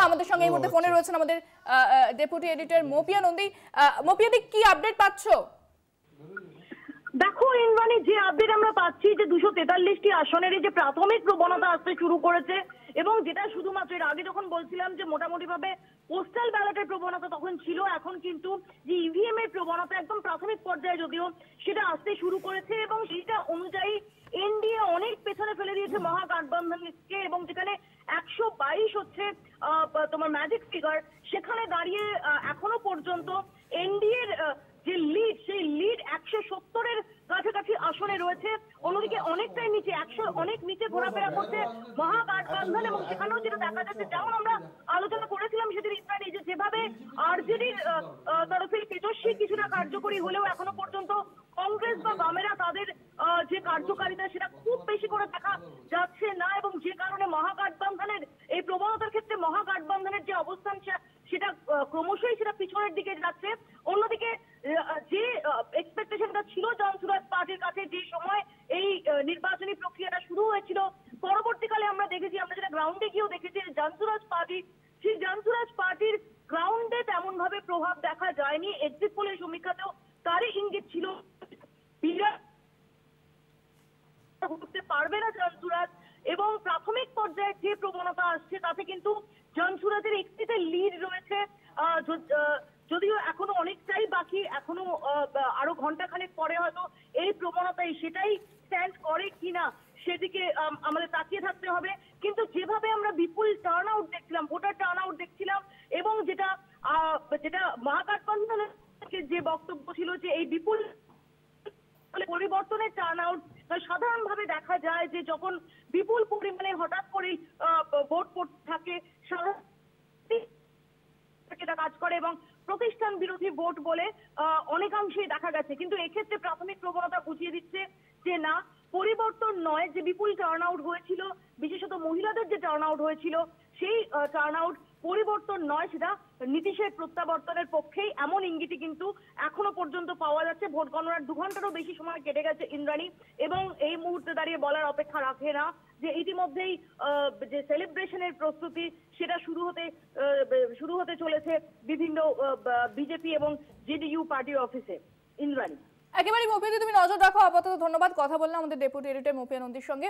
আমাদের সঙ্গে এই মুহূর্তে ফোনে রয়েছেন আমাদের ডেপুটি এডিটর মৌপিয়া নন্দী। মৌপিয়া দি, কি আপডেট পাচ্ছো? দেখো ইন্দ্রাণী, যে আপডেট আমরা পাচ্ছি যে 243টি আসনের যে প্রাথমিক প্রবণতা আসতে শুরু করেছে, এবং যেটা শুধুমাত্র এর আগে যখন বলছিলাম যে মোটামুটি ভাবে পোস্টাল ব্যালটের প্রবণতা তখন ছিল, এখন কিন্তু যে ইভিএম এর প্রবণতা একদম প্রাথমিক পর্যায়ে যদিও সেটা আসতে শুরু করেছে, এবং সেটা অনুযায়ী এনডিএ অনেক পেছনে ফেলে দিয়েছে মহাগঠবন্ধনকে, এবং যেখানে 122 হচ্ছে তোমার ম্যাজিক ফিগার, সেখানে দাঁড়িয়ে এখনো পর্যন্ত এনডিএর যে লিড, সেই লিড 170-এর কাছাকাছি আসনে রয়েছে। অন্যদিকে অনেকটাই নিচে, 100 অনেক নিচে ঘোরাফেরা করছে মহাগঠবন্ধন, এবং সেখানেও যেটা দেখা যাচ্ছে, যেমন আমরা আলোচনা করেছিলাম সেদিন ইসরায়েল, যে যেভাবে আরজেডির তরফে তেজস্বী কিছুটা কার্যকরী হলেও এখনো পর্যন্ত কংগ্রেস বা বামেরা তাদের যে কার্যকারিতা সেটা খুব বেশি করে দেখা যাচ্ছে না, এবং যে কারণে মহাগঠবন্ধনের এই প্রবণতার ক্ষেত্রে মহাগঠবন্ধনের যে অবস্থান সেটা ক্রমশই সেটা পিছনের দিকে যাচ্ছে। অন্যদিকে যে এক্সপেকটেশনটা ছিল জনসুরাজ পার্টির কাছে যে সময় এই নির্বাচনী প্রক্রিয়াটা শুরু হয়েছিল, পরবর্তীকালে আমরা দেখেছি, আমরা যেটা গ্রাউন্ডে গিয়েও দেখেছি, জনসুরাজ পার্টি, সেই জনসুরাজ পার্টির গ্রাউন্ডে তেমন ভাবে প্রভাব দেখা যায়নি। এক্সিট পোলের সমীক্ষাতেও তারই ইঙ্গিত ছিল করতে পারবে না জনসুরাজ, এবং প্রাথমিক পর্যায়ে যে প্রবণতা আসছে তাতে কিন্তু জনসুরাজের একটিতে লিড রয়েছে, যদিও এখনো অনেকটাই বাকি, এখনো আরো ঘন্টাখানেক পরে হয়তো এই প্রবণতায় সেটাই স্ট্যান্ড করে কিনা সেদিকে আমাদের তাকিয়ে থাকতে হবে। কিন্তু যেভাবে আমরা বিপুল টার্ন আউট দেখছিলাম, ভোটার টার্ন আউট দেখছিলাম, এবং যেটা মহাগঠবন্ধনের যে বক্তব্য ছিল যে এই বিপুল পরিবর্তনের টার্ন আউট, সাধারণভাবে দেখা যায় যে যখন বিপুল পরিমাণে হঠাৎ করেই ভোট পড়তে থাকে সেটা কাজ করে, এবং প্রতিষ্ঠান বিরোধী ভোট বলে অনেকাংশেই দেখা গেছে। কিন্তু এক্ষেত্রে প্রাথমিক প্রবণতা বুঝিয়ে দিচ্ছে যে না, পরিবর্তন নয়, যে বিপুল টার্ন আউট হয়েছিল, বিশেষত মহিলাদের যে টার্ন আউট হয়েছিল, সেই টার্ন আউট পরিবর্তন নয়, সেটা নীতিশের প্রত্যাবর্তনের পক্ষেই, এমন ইঙ্গিতই কিন্তু এখনো পর্যন্ত পাওয়া যাচ্ছে। ভোট গণনার 2 ঘন্টারও বেশি সময় কেটে গেছে ইন্দ্রাণী, এবং এই মুহূর্তে দাঁড়িয়ে বলার অপেক্ষা রাখে না যে ইতিমধ্যেই যে সেলিব্রেশনের প্রস্তুতি সেটা শুরু হতে চলেছে বিভিন্ন বিজেপি এবং জেডিইউ পার্টির অফিসে। ইন্দ্রাণী, একেবারে মৌপিয়া, তুমি নজর রাখো আপাতত। ধন্যবাদ। কথা বললাম আমাদের ডেপুটি এডিটর মৌপিয়া নন্দীর সঙ্গে।